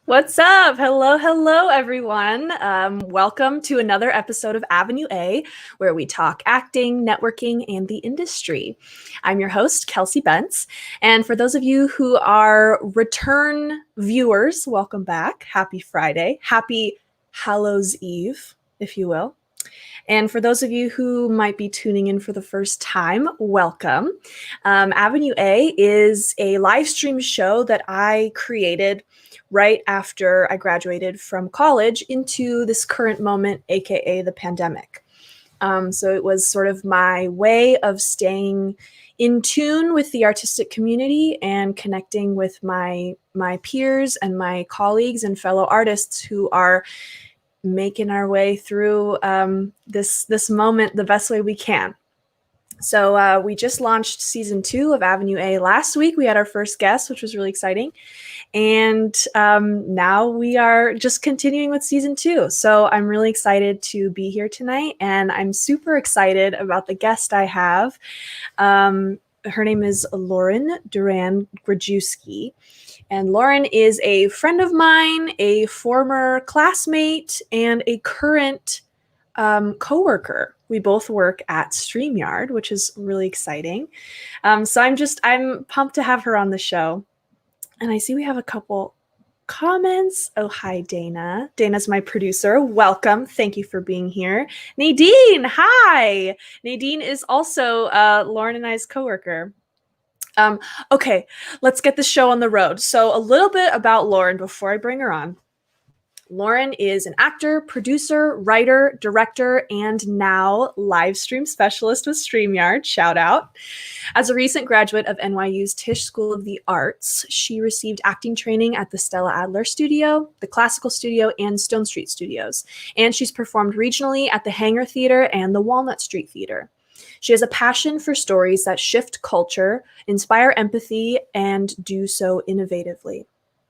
What's up? Hello, everyone. Welcome to another episode of Avenue A, where we talk acting, networking, and the industry. I'm your host, Kelsey Bentz. And for those of you who are return viewers, welcome back. Happy Friday. Happy Hallows Eve, if you will. And for those of you who might be tuning in for the first time, welcome. Avenue A is a live stream show that I created right after I graduated from college into this current moment, aka the pandemic. So it was sort of my way of staying in tune with the artistic community and connecting with my peers and my colleagues and fellow artists who are making our way through this moment the best way we can. So we just launched season 2 of Avenue A last week. We had our first guest, which was really exciting. And now we are just continuing with season 2. So I'm really excited to be here tonight. And I'm super excited about the guest I have. Her name is Lauren Durán Grajewski. And Lauren is a friend of mine, a former classmate, and a current coworker. We both work at StreamYard, which is really exciting. So I'm pumped to have her on the show. And I see we have a couple comments. Oh, hi, Dana. Dana's my producer. Welcome. Thank you for being here. Nadine, hi. Nadine is also Lauren and I's coworker. Okay, let's get the show on the road. So a little bit about Lauren before I bring her on. Lauren is an actor, producer, writer, director, and now live stream specialist with StreamYard. Shout out. As a recent graduate of NYU's Tisch School of the Arts, she received acting training at the Stella Adler Studio, the Classical Studio, and Stone Street Studios. And she's performed regionally at the Hangar Theater and the Walnut Street Theater. She has a passion for stories that shift culture, inspire empathy, and do so innovatively.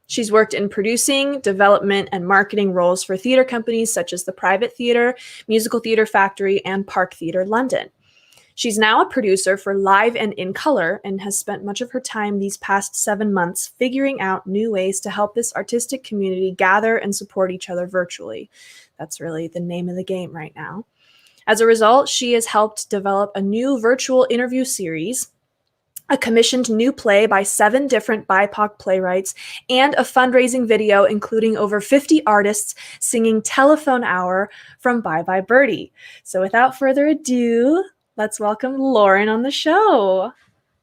She's worked in producing, development, and marketing roles for theater companies such as the Private Theater, Musical Theater Factory, and Park Theater London. She's now a producer for Live and In Color and has spent much of her time these past 7 months figuring out new ways to help this artistic community gather and support each other virtually. That's really the name of the game right now. As a result, she has helped develop a new virtual interview series, a commissioned new play by 7 different BIPOC playwrights, and a fundraising video including over 50 artists singing Telephone Hour from Bye Bye Birdie. So without further ado, let's welcome Lauren on the show.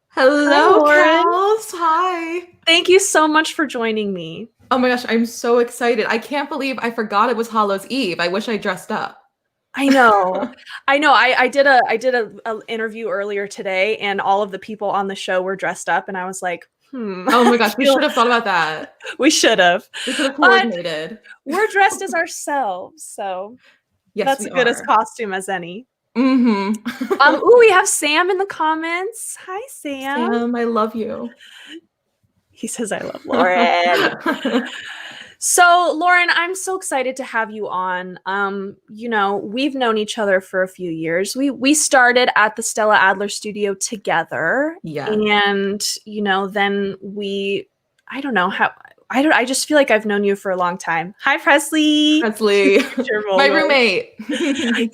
Hello, Kels. Hi. Thank you so much for joining me. Oh my gosh, I'm so excited. I can't believe I forgot it was Hallows Eve. I wish I dressed up. I know. I did a interview earlier today, and all of the people on the show were dressed up, and I was like, Oh my gosh, we should have thought about that. We should have. We could have coordinated. But we're dressed as ourselves, so yes, that's as good as costume as any. Mm-hmm. Ooh, we have Sam in the comments. Hi, Sam. Sam, I love you. He says I love Lauren. So, Lauren, I'm so excited to have you on. We've known each other for a few years. We started at the Stella Adler Studio together. Yeah. And, then I just feel like I've known you for a long time. Hi, Presley. My roommate.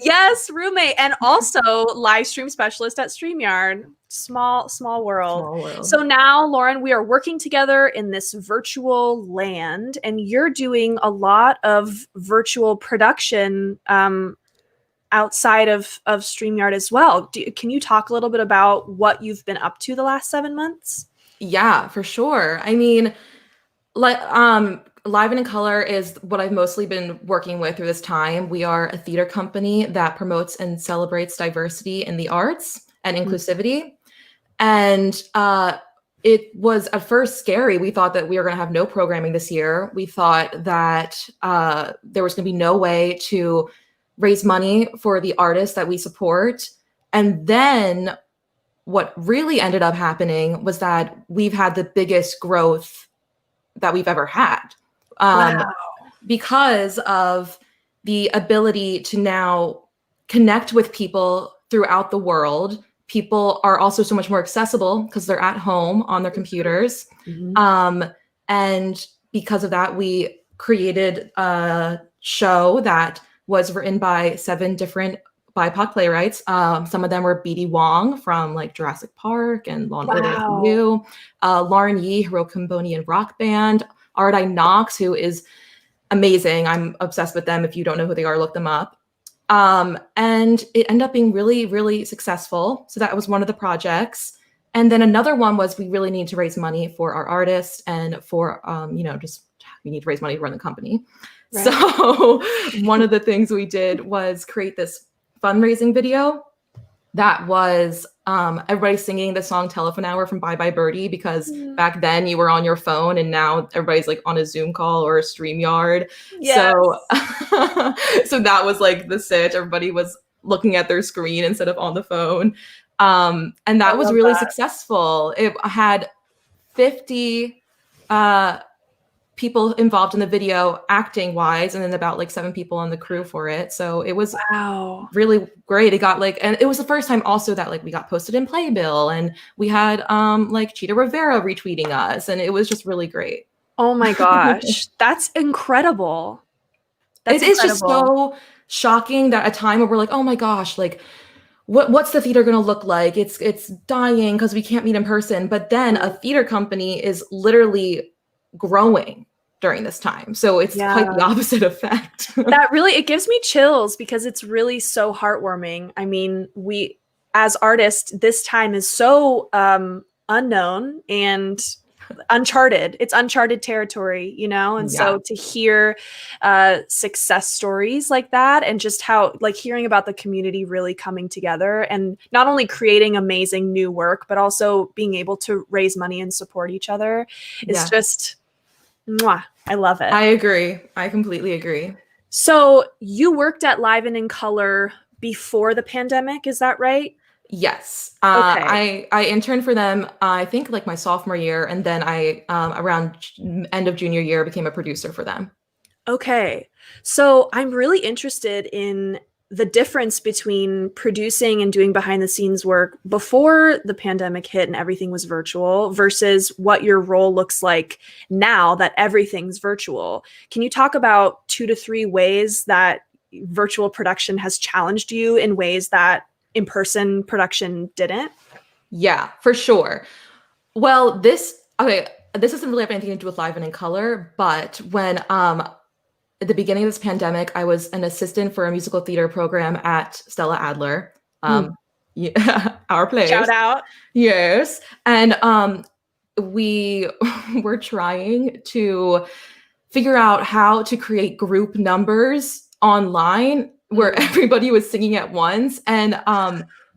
Yes, roommate. And also live stream specialist at StreamYard. Small world. So now, Lauren, we are working together in this virtual land, and you're doing a lot of virtual production outside of StreamYard as well. Can you talk a little bit about what you've been up to the last 7 months? Yeah, for sure. I mean, Live and In Color is what I've mostly been working with through this time. We are a theater company that promotes and celebrates diversity in the arts and inclusivity. And it was at first scary. We thought that we were going to have no programming this year. We thought that there was going to be no way to raise money for the artists that we support. And then what really ended up happening was that we've had the biggest growth that we've ever had. Wow. Because of the ability to now connect with people throughout the world. People are also so much more accessible because they're at home on their computers. And because of that, we created a show that was written by 7 different BIPOC playwrights. Some of them were B.D. Wong from like Jurassic Park and Law and Order SVU, Lauren Yee, who wrote Cambodian Rock Band, Ardai Knox, who is amazing. I'm obsessed with them. If you don't know who they are, look them up. And it ended up being really, really successful. So that was one of the projects. And then another one was we really need to raise money for our artists and for, just we need to raise money to run the company. Right. So one of the things we did was create this fundraising video that was everybody singing the song Telephone Hour from Bye Bye Birdie, because back then you were on your phone and now everybody's like on a Zoom call or a StreamYard. Yes. So that was like the sitch. Everybody was looking at their screen instead of on the phone. And that was really successful. It had 50 people involved in the video acting wise, and then about like 7 people on the crew for it. So it was really great. It got like, and it was the first time also that like we got posted in Playbill, and we had like Cheetah Rivera retweeting us, and it was just really great. Oh my gosh. That's incredible. It's just so shocking that a time where we're like, oh my gosh, like what's the theater going to look like? It's dying because we can't meet in person. But then a theater company is literally growing during this time. So it's quite the opposite effect. It gives me chills because it's really so heartwarming. I mean, we as artists, this time is so unknown and uncharted. It's uncharted territory, and so to hear success stories like that, and just how like hearing about the community really coming together and not only creating amazing new work, but also being able to raise money and support each other is just mwah, I love it. I agree. I completely agree. So you worked at Live and in Color before the pandemic, is that right? Yes. Okay. I interned for them, I think like my sophomore year. And then I, around end of junior year, became a producer for them. Okay. So I'm really interested in the difference between producing and doing behind the scenes work before the pandemic hit and everything was virtual versus what your role looks like now that everything's virtual. Can you talk about 2 to 3 ways that virtual production has challenged you in ways that in-person production didn't? Yeah, for sure. Well, this doesn't really have anything to do with Live and in Color, but when at the beginning of this pandemic, I was an assistant for a musical theater program at Stella Adler. Our place. Shout out. Yes. And we were trying to figure out how to create group numbers online where everybody was singing at once. And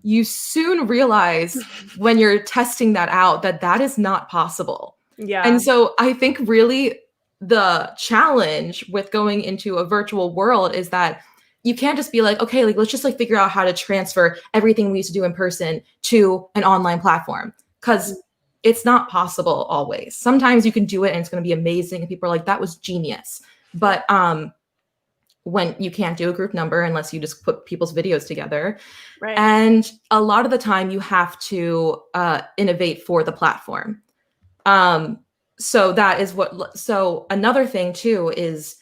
you soon realize when you're testing that out that is not possible. Yeah. And so I think really the challenge with going into a virtual world is that you can't just be like, okay, like let's just like figure out how to transfer everything we used to do in person to an online platform, because it's not possible always. Sometimes you can do it and it's going to be amazing and people are like, that was genius. But when you can't do a group number unless you just put people's videos together. Right. And a lot of the time you have to innovate for the platform. So that is so another thing too is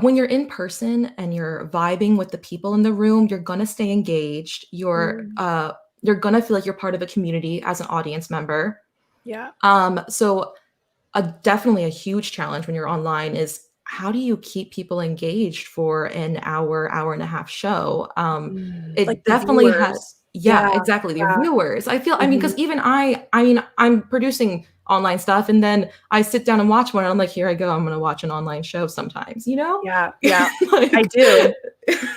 when you're in person and you're vibing with the people in the room, you're going to stay engaged. You're going to feel like you're part of a community as an audience member. Yeah. So definitely a huge challenge when you're online is how do you keep people engaged for an hour and a half show? It like definitely has. Yeah, exactly. The viewers. I feel, I mean, because even I'm producing online stuff and then I sit down and watch one and I'm like, here I go. I'm going to watch an online show sometimes, Yeah. Like, I do.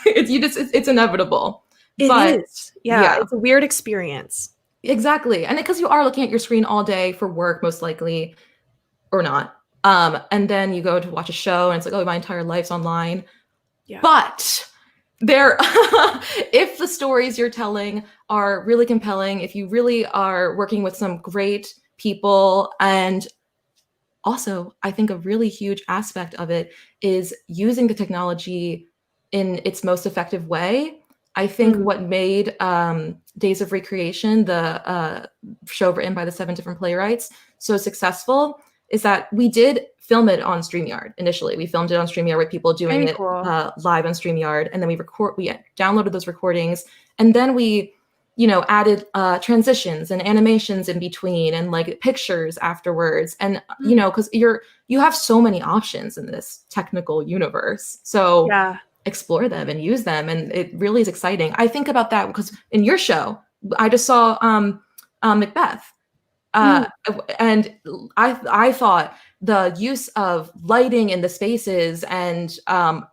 It's inevitable. It is. Yeah. It's a weird experience. Exactly. And because you are looking at your screen all day for work, most likely, or not. And then you go to watch a show and it's like, oh, my entire life's online. Yeah. But if the stories you're telling are really compelling, if you really are working with some great people, and also I think a really huge aspect of it is using the technology in its most effective way. I think what made Days of Recreation, the show written by the 7 different playwrights, so successful is that we did film it on StreamYard initially. We filmed it on StreamYard with people doing Very it cool. live on StreamYard, and then we downloaded those recordings, and then we, added transitions and animations in between, and like pictures afterwards, and because you have so many options in this technical universe, so explore them and use them, and it really is exciting. I think about that because in your show, I just saw Macbeth. And I thought the use of lighting in the spaces and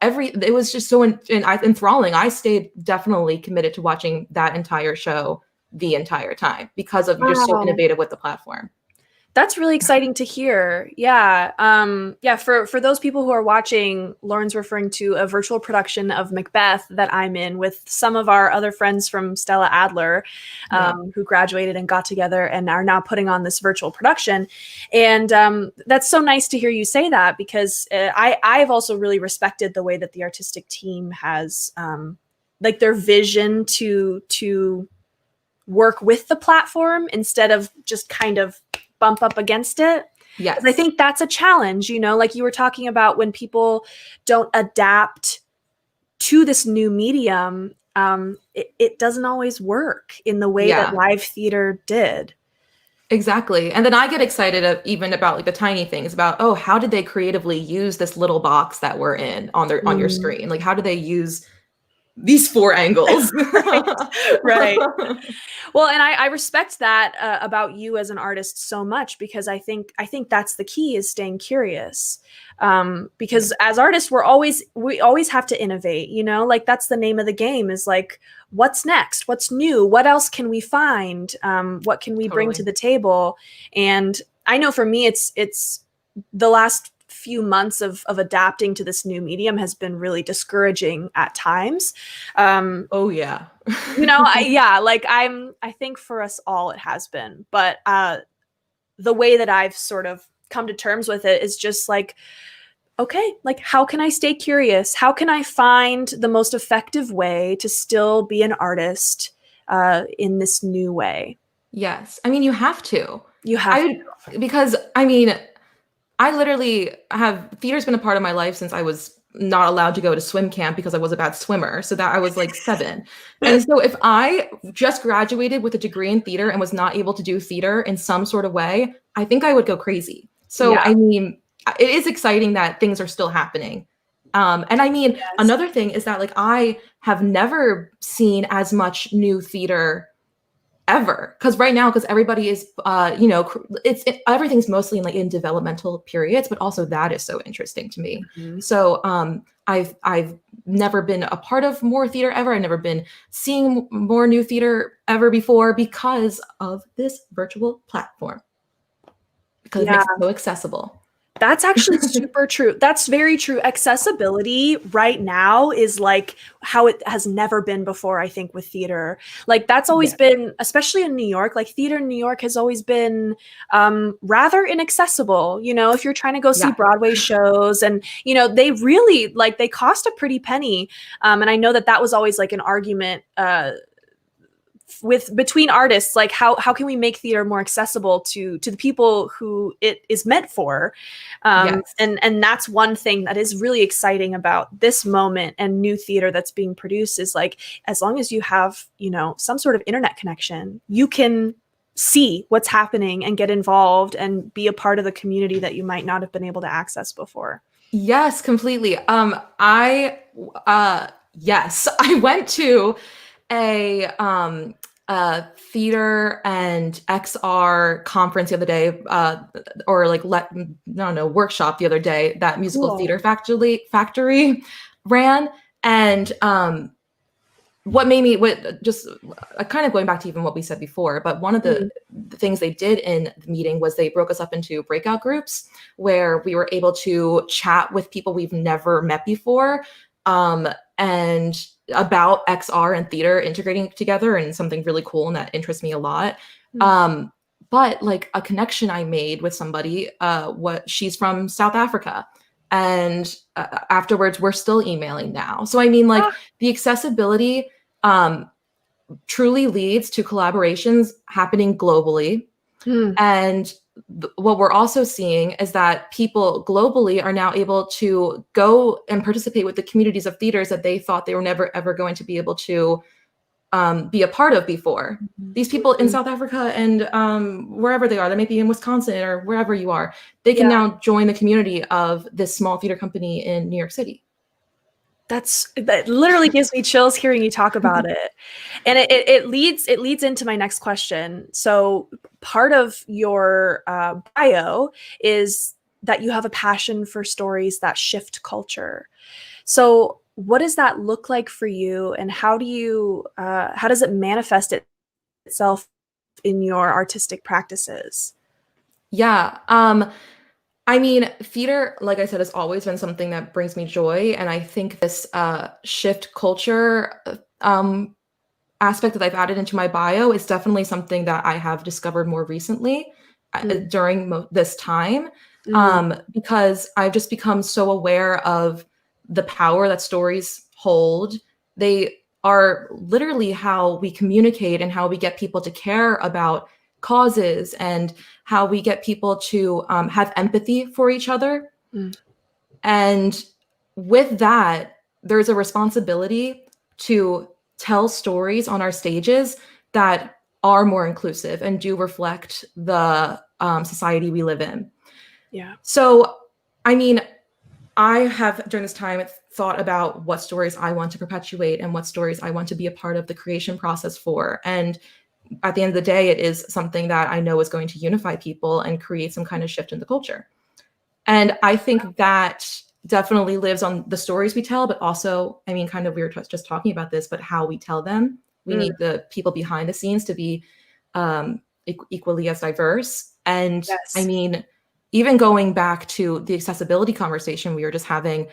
it was just so enthralling. I stayed definitely committed to watching that entire show the entire time because of you're so innovative with the platform. That's really exciting to hear. Yeah. For those people who are watching, Lauren's referring to a virtual production of Macbeth that I'm in with some of our other friends from Stella Adler, who graduated and got together and are now putting on this virtual production. And that's so nice to hear you say that, because I've also really respected the way that the artistic team has like their vision to work with the platform instead of just kind of bump up against it. Yes. I think that's a challenge, like you were talking about, when people don't adapt to this new medium, it doesn't always work in the way that live theater did. Exactly. And then I get excited even about like the tiny things about, how did they creatively use this little box that we're in on your screen? Like, how do they use these 4 angles? Right. Well, and I respect that about you as an artist so much, because I think that's the key, is staying curious. Because as artists, we always have to innovate, like that's the name of the game, is like, what's next? What's new? What else can we find? What can we bring to the table? And I know for me, it's the last few months of adapting to this new medium has been really discouraging at times. I think for us all it has been, but the way that I've sort of come to terms with it is just like, okay, like, how can I stay curious? How can I find the most effective way to still be an artist in this new way? Yes. I mean, you have to. Because I literally theater's been a part of my life since I was not allowed to go to swim camp because I was a bad swimmer. So that I was like 7. And so if I just graduated with a degree in theater and was not able to do theater in some sort of way, I think I would go crazy. So, it is exciting that things are still happening. Another thing is that like, I have never seen as much new theater ever, because everybody is everything's mostly in developmental periods, but also that is so interesting to me. So I've never been a part of more theater ever. I've never been seeing more new theater ever before because of this virtual platform, because it makes it so accessible. That's actually super true. That's very true. Accessibility right now is like how it has never been before, I think, with theater. Like that's always been, especially in New York, like theater in New York has always been rather inaccessible. If you're trying to go see Broadway shows, and, they really they cost a pretty penny. And I know that was always like an argument between artists, like how can we make theater more accessible to the people who it is meant for? And that's one thing that is really exciting about this moment and new theater that's being produced, is like, as long as you have, some sort of internet connection, you can see what's happening and get involved and be a part of the community that you might not have been able to access before. Yes, completely. I went to a theater and XR conference the other day, workshop the other day that Musical Theater Factory ran. And kind of going back to even what we said before, but one of the things they did in the meeting was they broke us up into breakout groups where we were able to chat with people we've never met before, and about XR and theater integrating together, and something really cool, and that interests me a lot. But like a connection I made with somebody, she's from South Africa, and afterwards we're still emailing now. So the accessibility truly leads to collaborations happening globally. And what we're also seeing is that people globally are now able to go and participate with the communities of theaters that they thought they were never ever going to be able to be a part of before. These people in South Africa and wherever they are, they may be in Wisconsin or wherever you are, they can now join the community of this small theater company in New York City. That literally gives me chills hearing you talk about it. And it leads into my next question. So part of your bio is that you have a passion for stories that shift culture. So what does that look like for you, and how does it manifest itself in your artistic practices? Yeah. I mean, theater, like I said, has always been something that brings me joy. And I think this shift culture aspect that I've added into my bio is definitely something that I have discovered more recently during this time, because I've just become so aware of the power that stories hold. They are literally how we communicate and how we get people to care about causes and how we get people to have empathy for each other. And with that, there's a responsibility to tell stories on our stages that are more inclusive and do reflect the society we live in. Yeah. So, I mean, I have during this time thought about what stories I want to perpetuate and what stories I want to be a part of the creation process for. And at the end of the day, it is something that I know is going to unify people and create some kind of shift in the culture. And I think that definitely lives on the stories we tell, but also, I mean, kind of, we were just talking about this, but how we tell them. We need the people behind the scenes to be equally as diverse. And I mean, even going back to the accessibility conversation we were just having,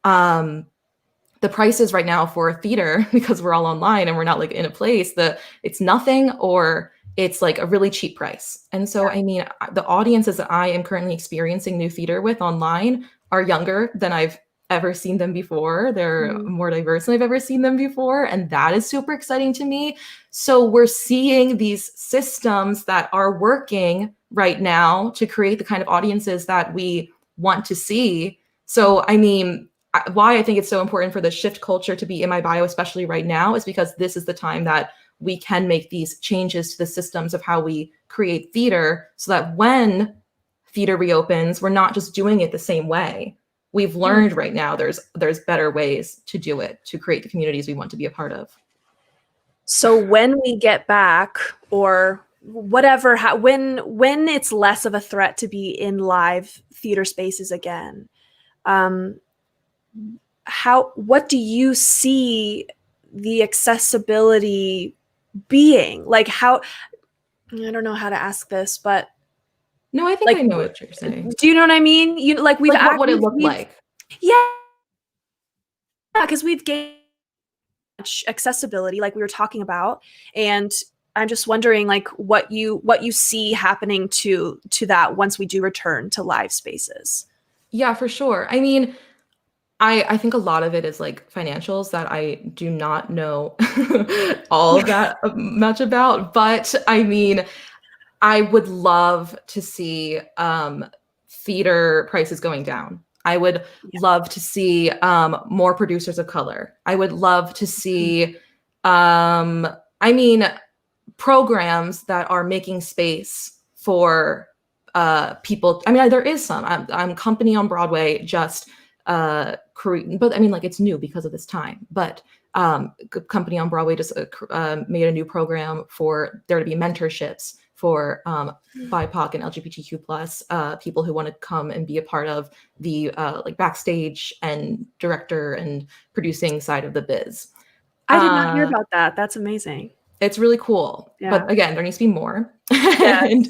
the prices right now for a theater, because we're all online and we're not like in a place, it's nothing or it's like a really cheap price. And so, I mean, the audiences that I am currently experiencing new theater with online are younger than I've ever seen them before. They're more diverse than I've ever seen them before. And that is super exciting to me. So we're seeing these systems that are working right now to create the kind of audiences that we want to see. So, I mean, why I think it's so important for the shift culture to be in my bio, especially right now, is because this is the time that we can make these changes to the systems of how we create theater so that when theater reopens, we're not just doing it the same way. We've learned right now there's better ways to do it, to create the communities we want to be a part of. So when we get back, or whatever, when it's less of a threat to be in live theater spaces again, what do you see the accessibility being? Like, how, I don't know how to ask this, but no, I think I know what you're saying. Do you know what I mean? What would it look like? Yeah, because we've gained accessibility, like we were talking about, and I'm just wondering, like, what you see happening to that once we do return to live spaces. Yeah, for sure. I mean, I think a lot of it is like financials that I do not know all that much about, but I mean, I would love to see theater prices going down. I would love to see more producers of color. I would love to see, I mean, programs that are making space for people. I mean, there is some. I'm Company on Broadway just but I mean, like, it's new because of this time. But Company on Broadway just made a new program for there to be mentorships for BIPOC and LGBTQ plus people who want to come and be a part of the like backstage and director and producing side of the biz. I did not hear about that. That's amazing. It's really cool. Yeah. But again, there needs to be more. Yes.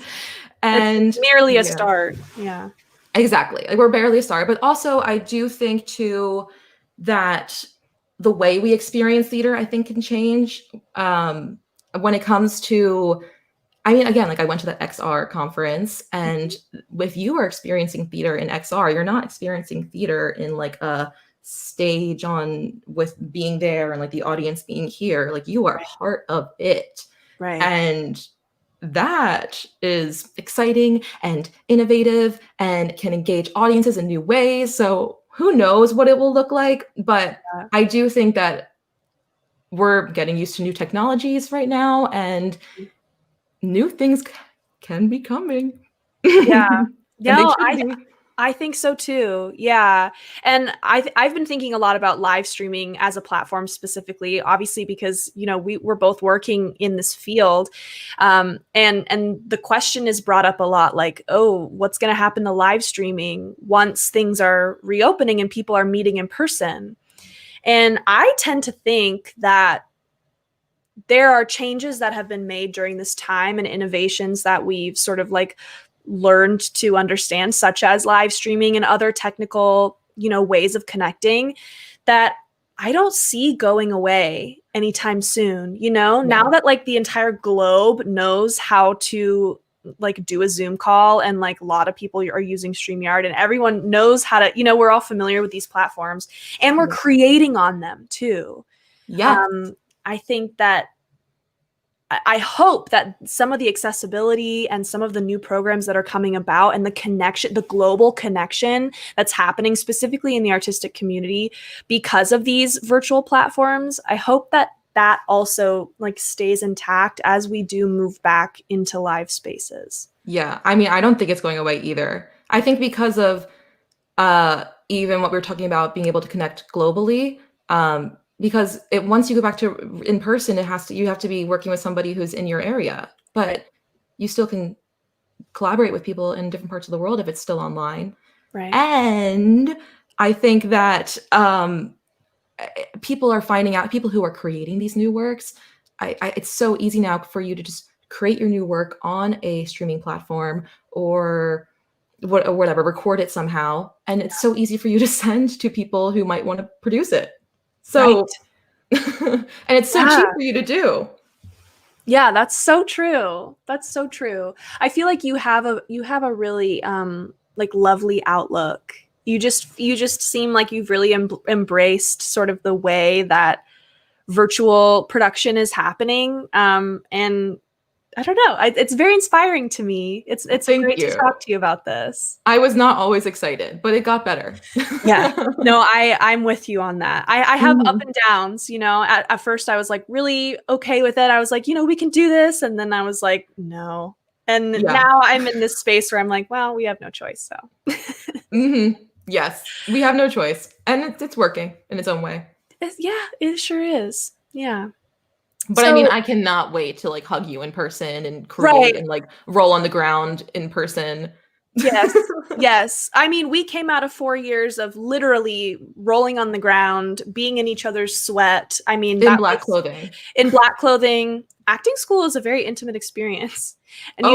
and it's merely a start. Yeah. Exactly. Like, we're barely a start. But also, I do think too that the way we experience theater, I think, can change when it comes to, I mean, again, like, I went to that XR conference, and if you are experiencing theater in XR, you're not experiencing theater in like a stage on with being there and like the audience being here. Like, you are part of it. Right. And that is exciting and innovative and can engage audiences in new ways. So who knows what it will look like? But Yeah. I do think that we're getting used to new technologies right now, and new things can be coming. Yeah. And they No, should be. I think so too. Yeah. And I've been thinking a lot about live streaming as a platform specifically, obviously, because, we're both working in this field. And the question is brought up a lot, like, oh, what's going to happen to live streaming once things are reopening and people are meeting in person? And I tend to think that there are changes that have been made during this time and innovations that we've sort of like learned to understand, such as live streaming and other technical, ways of connecting, that I don't see going away anytime soon. Now that like the entire globe knows how to like do a Zoom call, and like a lot of people are using StreamYard, and everyone knows how to, we're all familiar with these platforms, and we're creating on them too. Yeah. I think that I hope that some of the accessibility and some of the new programs that are coming about, and the connection, the global connection that's happening specifically in the artistic community because of these virtual platforms, I hope that that also like stays intact as we do move back into live spaces. Yeah. I mean, I don't think it's going away either. I think because of even what we were talking about, being able to connect globally, because once you go back to in person, you have to be working with somebody who's in your area, but you still can collaborate with people in different parts of the world if it's still online. Right. And I think that people are finding out, people who are creating these new works, it's so easy now for you to just create your new work on a streaming platform or whatever, record it somehow, and it's so easy for you to send to people who might want to produce it. So, and it's so cheap for you to do. Yeah, that's so true. That's so true. I feel like you have a really like lovely outlook. You just seem like you've really embraced sort of the way that virtual production is happening. And I don't know. It's very inspiring to me. It's great to talk to you about this. I was not always excited, but it got better. Yeah. No, I'm with you on that. I have up and downs, at first I was like really okay with it. I was like, we can do this. And then I was like, no. And now I'm in this space where I'm like, well, we have no choice. So yes, we have no choice. And it's working in its own way. Yeah, it sure is. Yeah. But I mean, I cannot wait to like hug you in person and create and like roll on the ground in person. Yes. Yes. I mean, we came out of 4 years of literally rolling on the ground, being in each other's sweat. I mean, in black clothing. In black clothing. Acting school is a very intimate experience. And I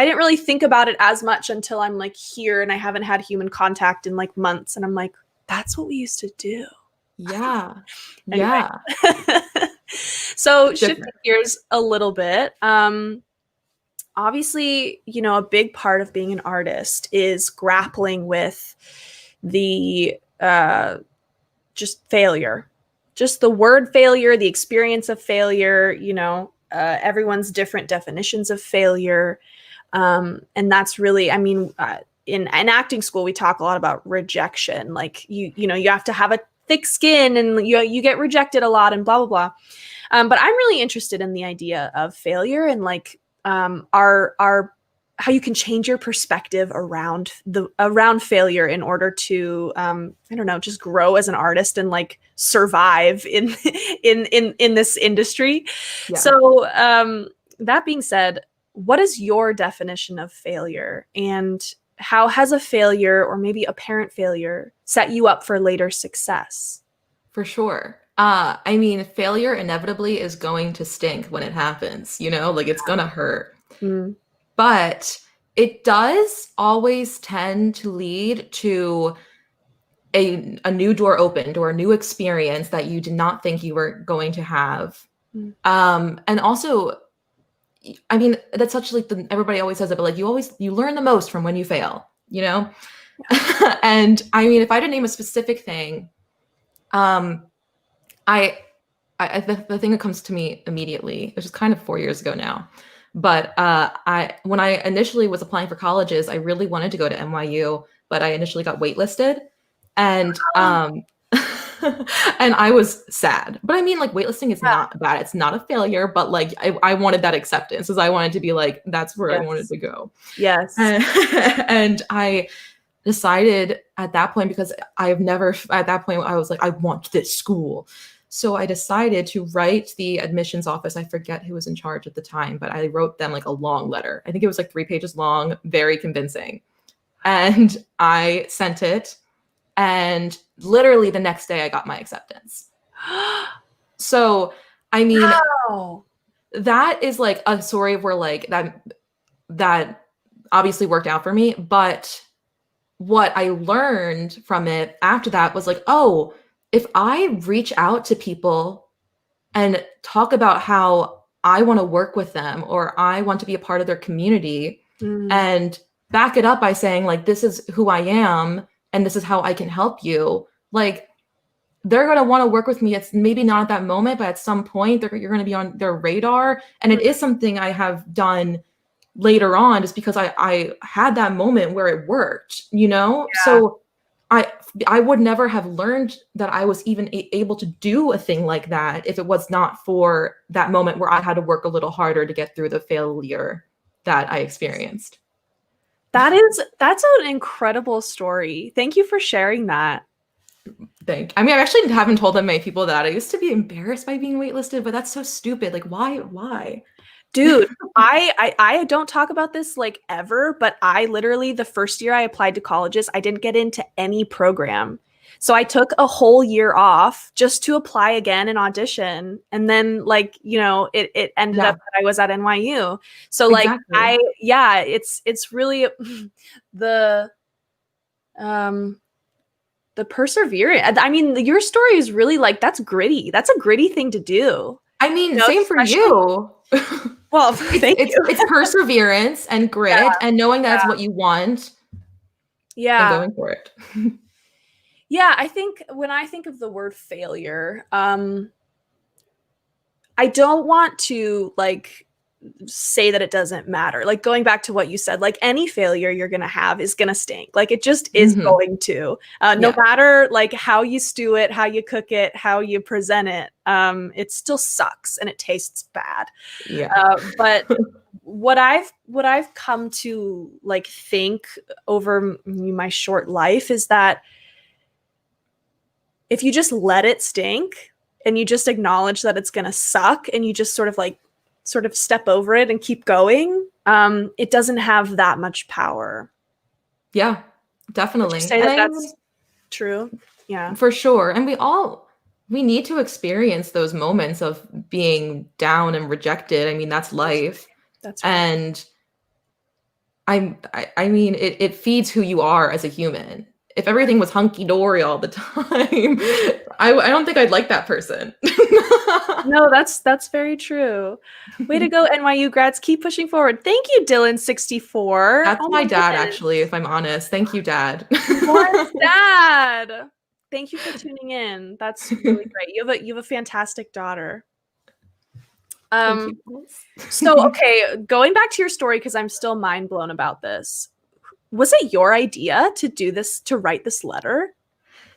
didn't really think about it as much until I'm like here and I haven't had human contact in like months. And I'm like, that's what we used to do. Yeah. Yeah. So shifting gears a little bit, obviously, a big part of being an artist is grappling with the just failure, just the word failure, the experience of failure, everyone's different definitions of failure. And that's really, I mean, in acting school, we talk a lot about rejection. Like you have to have a thick skin and you get rejected a lot and blah, blah, blah. But I'm really interested in the idea of failure and like how you can change your perspective around failure in order to I don't know, just grow as an artist and like survive in this industry. Yeah. So that being said, what is your definition of failure, and how has a failure or maybe apparent failure set you up for later success? For sure. I mean, failure inevitably is going to stink when it happens, like it's going to hurt. But it does always tend to lead to a new door opened or a new experience that you did not think you were going to have. And also, I mean, that's such like everybody always says it, but like you learn the most from when you fail, Yeah. And I mean, if I had to name a specific thing, the thing that comes to me immediately, which is kind of 4 years ago now, But when I initially was applying for colleges, I really wanted to go to NYU, but I initially got waitlisted, and and I was sad. But I mean, like, waitlisting is not bad. It's not a failure, but like I wanted that acceptance, because I wanted to be like, that's where I wanted to go. Yes. And I decided at that point, because at that point I was like, I want this school. So I decided to write the admissions office. I forget who was in charge at the time, but I wrote them like a long letter. I think it was like 3 pages long, very convincing. And I sent it. And literally the next day I got my acceptance. So, I mean, wow. That is like a story of where like that obviously worked out for me. But what I learned from it after that was like, oh, if I reach out to people and talk about how I want to work with them, or I want to be a part of their community, and back it up by saying like, this is who I am and this is how I can help you, like, they're going to want to work with me. It's maybe not at that moment, but at some point you're going to be on their radar. And it is something I have done later on, just because I had that moment where it worked, you know? Yeah. So I would never have learned that I was even able to do a thing like that if it was not for that moment where I had to work a little harder to get through the failure that I experienced. That's an incredible story. Thank you for sharing that. I mean, I actually haven't told that many people that. I used to be embarrassed by being waitlisted, but that's so stupid. Like, why? Dude, I don't talk about this like ever, but I literally, the first year I applied to colleges, I didn't get into any program. So I took a whole year off just to apply again and audition. And then like, you know, it ended up that I was at NYU. So like, it's really the perseverance. I mean, your story is really like, that's gritty. That's a gritty thing to do. I mean, you know, same for you. Well, thank you. It's perseverance and grit and knowing that's what you want. Yeah. And going for it. Yeah, I think when I think of the word failure, I don't want to like say that it doesn't matter. Like going back to what you said, like any failure you're going to have is going to stink. Like it just is going to, no matter like how you stew it, how you cook it, how you present it, it still sucks and it tastes bad. Yeah. But what I've come to like think over my short life is that if you just let it stink and you just acknowledge that it's going to suck and you just sort of step over it and keep going, it doesn't have that much power. Yeah, definitely. Would you say that's true? Yeah, for sure. And we need to experience those moments of being down and rejected. I mean, that's life. That's right. And I mean, it feeds who you are as a human. If everything was hunky-dory all the time, I don't think I'd like that person. No, that's very true. Way to go, NYU grads. Keep pushing forward. Thank you, Dylan64. That's my dad, actually, if I'm honest. Thank you, Dad. Morris, Dad. Thank you for tuning in. That's really great. You have a fantastic daughter. So, okay, going back to your story, because I'm still mind blown about this. Was it your idea to do this, to write this letter?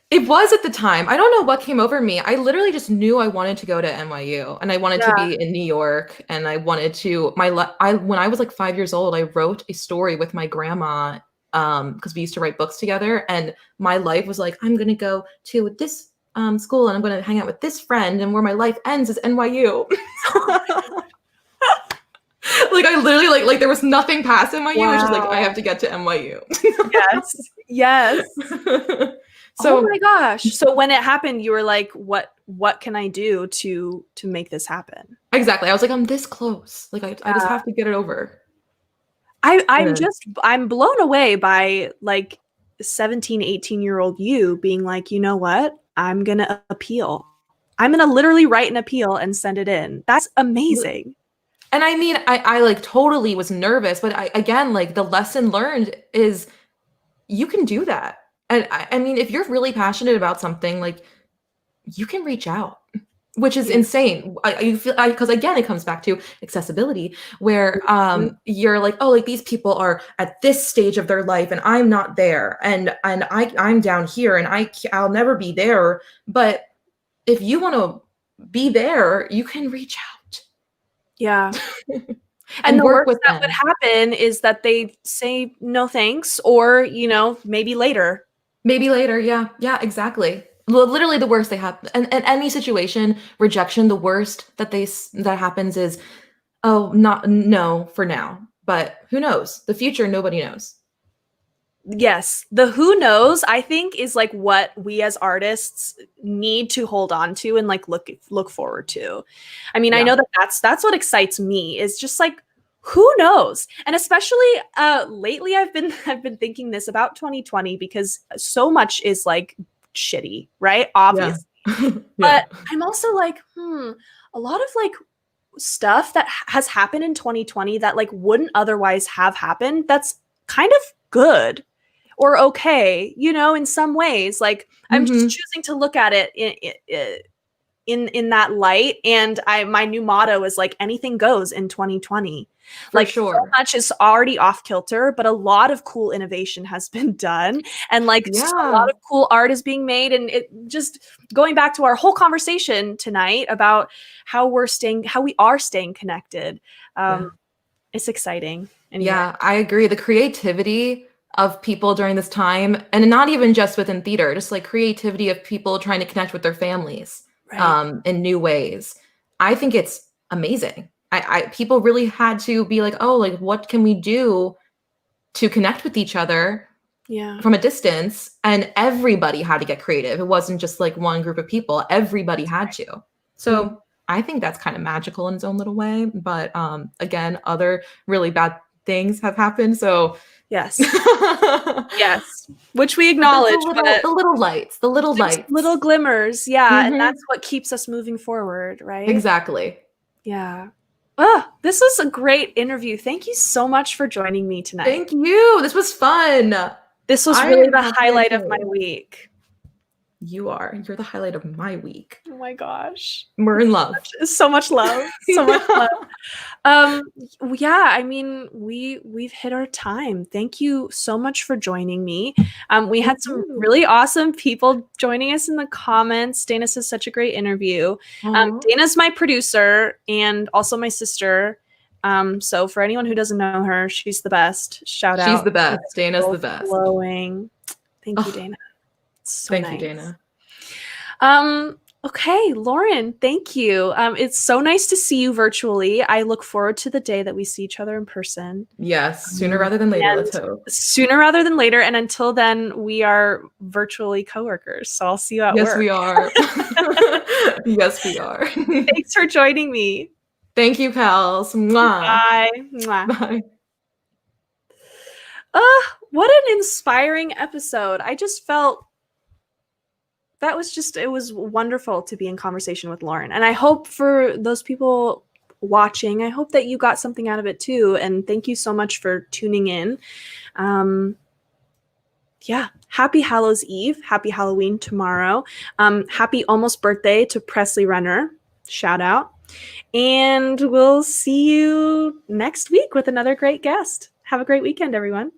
It was at the time. I don't know what came over me. I literally just knew I wanted to go to NYU and I wanted to be in New York, and I wanted to, when I was like 5 years old, I wrote a story with my grandma, because we used to write books together, and my life was like, I'm going to go to this school and I'm going to hang out with this friend, and where my life ends is NYU. Like I literally like there was nothing past NYU. Wow. It was just like I have to get to NYU. Yes. So, oh my gosh. So when it happened, you were like, what can I do to make this happen? Exactly. I was like, I'm this close. Like I just have to get it over. I'm blown away by like 17, 18-year-old you being like, you know what? I'm going to appeal. I'm going to literally write an appeal and send it in. That's amazing. And I mean, I like totally was nervous, but again, like the lesson learned is you can do that. And I mean, if you're really passionate about something, like you can reach out. which is insane. You feel, because again, it comes back to accessibility, where you're like, oh, like these people are at this stage of their life, and I'm not there, and I'm down here, and I'll never be there. But if you want to be there, you can reach out. Yeah. And the work worst with that would happen is that they say no thanks, or maybe later. Maybe later. Yeah, exactly. Literally the worst they have, and any situation, rejection, the worst that happens is, oh, no for now, but who knows? The future, nobody knows. Yes, the who knows, I think, is like what we as artists need to hold on to and like look forward to. I mean, I know that's what excites me, is just like, who knows? And especially lately I've been thinking this about 2020, because so much is like shitty, right? Obviously. Yeah. But I'm also like, a lot of like stuff that has happened in 2020 that like wouldn't otherwise have happened, that's kind of good or okay, in some ways. Like, I'm just choosing to look at it in that light. And my new motto is like, anything goes in 2020. For sure. So much is already off kilter, but a lot of cool innovation has been done, and like a lot of cool art is being made. And it just going back to our whole conversation tonight about how we are staying connected. It's exciting. Anyway. Yeah, I agree. The creativity of people during this time, and not even just within theater, just like creativity of people trying to connect with their families in new ways. I think it's amazing. People really had to be like, oh, like what can we do to connect with each other from a distance? And everybody had to get creative. It wasn't just like one group of people. Everybody had to. So I think that's kind of magical in its own little way. But again, other really bad things have happened. So yes, yes, which we acknowledge. The little lights, little glimmers. Yeah, and that's what keeps us moving forward, right? Exactly. Yeah. Oh, this was a great interview. Thank you so much for joining me tonight. Thank you. This was fun. This was really the highlight of my week. You're the highlight of my week. Oh my gosh. We're in love. So much love. So much love. Yeah, I mean, we've hit our time. Thank you so much for joining me. We had some really awesome people joining us in the comments. Dana says such a great interview. Dana's my producer and also my sister. So for anyone who doesn't know her, she's the best. Shout out. She's the best. Dana's the best. Glowing. Thank you, Dana. So thank nice. you, Dana. Okay, Lauren, thank you. It's so nice to see you virtually. I look forward to the day that we see each other in person. Yes, sooner rather than later, let's hope. Sooner rather than later. And until then, we are virtually coworkers. So I'll see you at work. Yes, we are. Yes, we are. Thanks for joining me. Thank you, Kels. Mwah. Bye. Mwah. Bye. What an inspiring episode. I just felt it was wonderful to be in conversation with Lauren. And I hope for those people watching, I hope that you got something out of it too. And thank you so much for tuning in. Happy Hallows Eve. Happy Halloween tomorrow. Happy almost birthday to Presley Renner. Shout out. And we'll see you next week with another great guest. Have a great weekend, everyone.